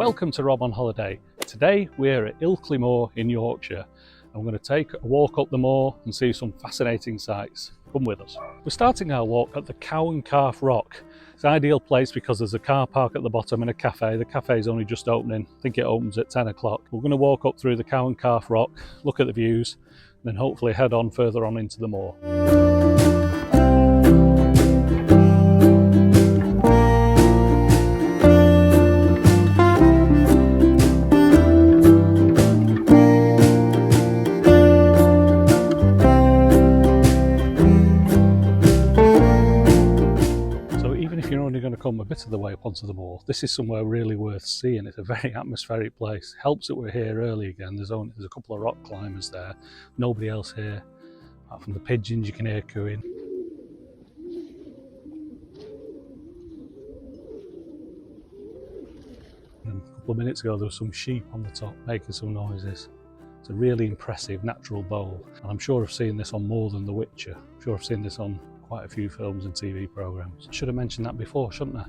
Welcome to Rob on Holiday. Today we're at Ilkley Moor in Yorkshire and we're going to take a walk up the moor and see some fascinating sights. Come with us. We're starting our walk at the Cow and Calf Rock. It's an ideal place because there's a car park at the bottom and a cafe. The cafe is only just opening. I think it opens at 10 o'clock. We're going to walk up through the Cow and Calf Rock, look at the views, and then hopefully head on further on into the moor. Come a bit of the way up onto the moor. This is somewhere really worth seeing. It's a very atmospheric place. Helps that we're here early again. There's a couple of rock climbers there. Nobody else here. Apart from the pigeons you can hear cooing. And a couple of minutes ago there was some sheep on the top making some noises. It's a really impressive natural bowl. And I'm sure I've seen this on more than The Witcher. I'm sure I've seen this on quite a few films and TV programmes. I should have mentioned that before, shouldn't I?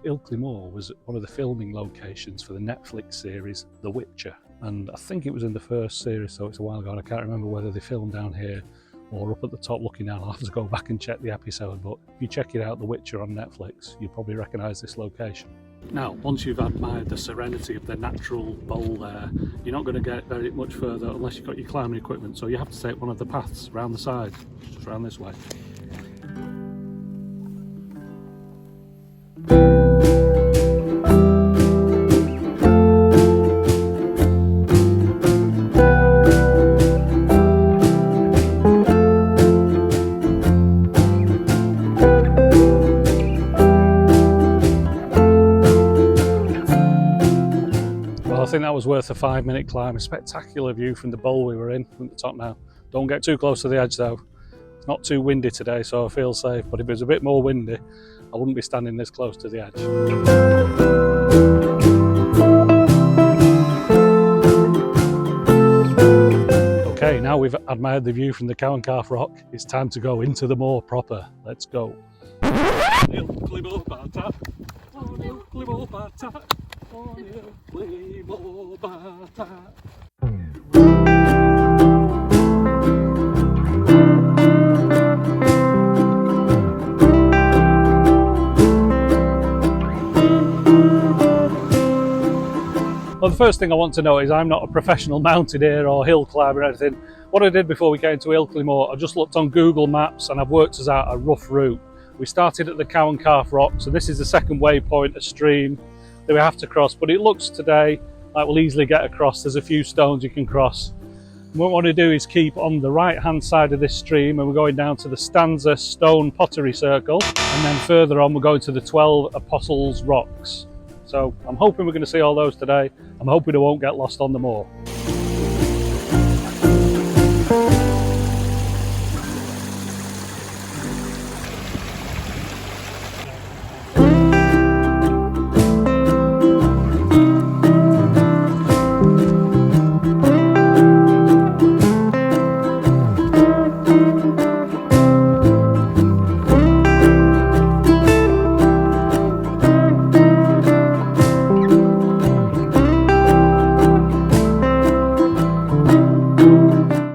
Ilkley Moor was one of the filming locations for the Netflix series The Witcher, and I think it was in the first series, so it's a while ago, and I can't remember whether they filmed down here or up at the top looking down. I'll have to go back and check the episode, but if you check it out, The Witcher on Netflix, you'll probably recognise this location. Now, once you've admired the serenity of the natural bowl there, you're not going to get very much further unless you've got your climbing equipment, so you have to take one of the paths around the side, just around this way. I think that was worth a 5-minute climb. A spectacular view from the bowl we were in from the top now. Don't get too close to the edge though. It's not too windy today, so I feel safe, but if it was a bit more windy, I wouldn't be standing this close to the edge. Okay, now we've admired the view from the Cow and Calf Rock, it's time to go into the moor proper. Let's go. Ilkley Moor, Baht, Ilkley Moor, Baht. Well, the first thing I want to know is I'm not a professional mountaineer or hill climber or anything. What I did before we came to Ilkley Moor, I just looked on Google Maps and I've worked us out a rough route. We started at the Cow and Calf Rock, so this is the second waypoint, a stream that we have to cross, but it looks today like we'll easily get across. There's a few stones you can cross. And what we want to do is keep on the right hand side of this stream, and we're going down to the Stanza Stone Poetry Circle, and then further on we're going to the 12 Apostles Rocks. So I'm hoping we're going to see all those today. I'm hoping I won't get lost on the moor.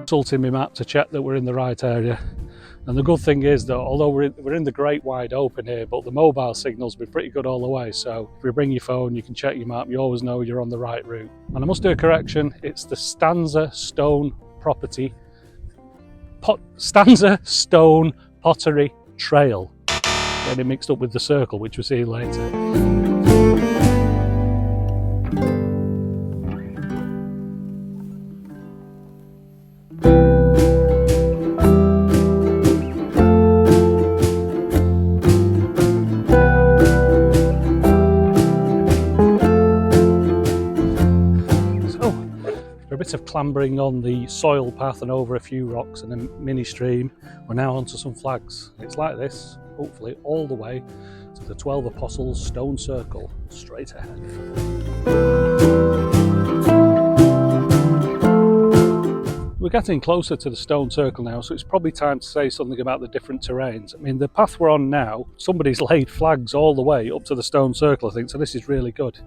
Consulting my map to check that we're in the right area, and the good thing is that although we're in the great wide open here, but the mobile signal's been pretty good all the way, so if you bring your phone you can check your map, you always know you're on the right route. And I must do a correction, it's the Stanza Stone Pottery Trail, getting mixed up with the circle which we'll see later. Of clambering on the soil path and over a few rocks and a mini stream, we're now onto some flags. It's like this, hopefully all the way to the 12 Apostles Stone Circle, straight ahead. We're getting closer to the stone circle now, so it's probably time to say something about the different terrains. I mean, the path we're on now, somebody's laid flags all the way up to the stone circle, I think, so this is really good.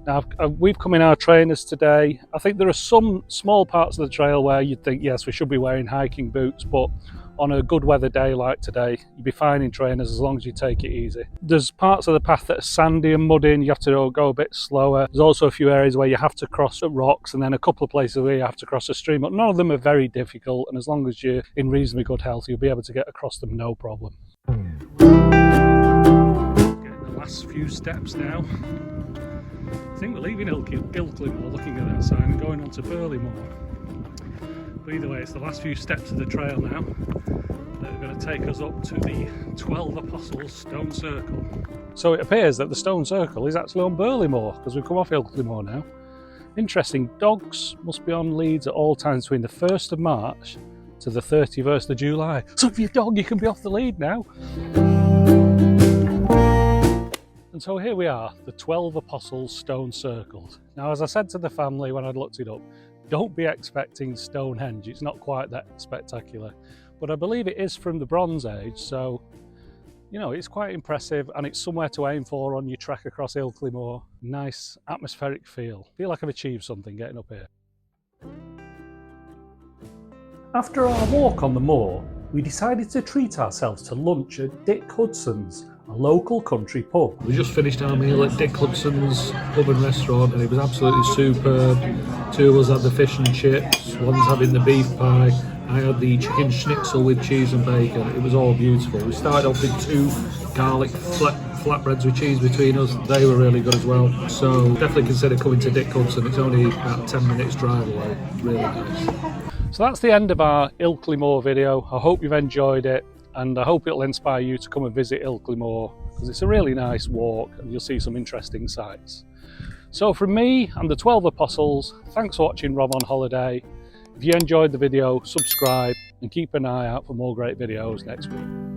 Now, we've come in our trainers today. I think there are some small parts of the trail where you'd think, yes, we should be wearing hiking boots, but on a good weather day like today, you'd be fine in trainers as long as you take it easy. There's parts of the path that are sandy and muddy and you have to go a bit slower. There's also a few areas where you have to cross rocks and then a couple of places where you have to cross a stream, but none of them are very difficult, and as long as you're in reasonably good health, you'll be able to get across them no problem. Getting the last few steps now. I think we're leaving Ilkley Moor, looking at that sign, and going on to Ilkley Moor. But either way, it's the last few steps of the trail now that are going to take us up to the 12 Apostles Stone Circle. So it appears that the Stone Circle is actually on Ilkley Moor, because we've come off Ilkley Moor now. Interesting, dogs must be on leads at all times between the 1st of March to the 31st of July. So if you're a dog, you can be off the lead now. And so here we are, the 12 Apostles Stone Circle. Now, as I said to the family when I'd looked it up, don't be expecting Stonehenge, it's not quite that spectacular. But I believe it is from the Bronze Age, so, you know, it's quite impressive, and it's somewhere to aim for on your trek across Ilkley Moor. Nice atmospheric feel. Feel like I've achieved something getting up here. After our walk on the moor, we decided to treat ourselves to lunch at Dick Hudson's, a local country pub. We just finished our meal at Dick Hudson's pub and restaurant, and it was absolutely superb. Two of us had the fish and chips, one's having the beef pie. I had the chicken schnitzel with cheese and bacon. It was all beautiful. We started off with 2 garlic flatbreads with cheese between us. They were really good as well. So definitely consider coming to Dick Hudson. It's only about 10 minutes drive away. Really nice. So that's the end of our Ilkley Moor video. I hope you've enjoyed it, and I hope it'll inspire you to come and visit Ilkley Moor, because it's a really nice walk and you'll see some interesting sights. So from me and the 12 Apostles, thanks for watching Rob on Holiday. If you enjoyed the video, subscribe and keep an eye out for more great videos next week.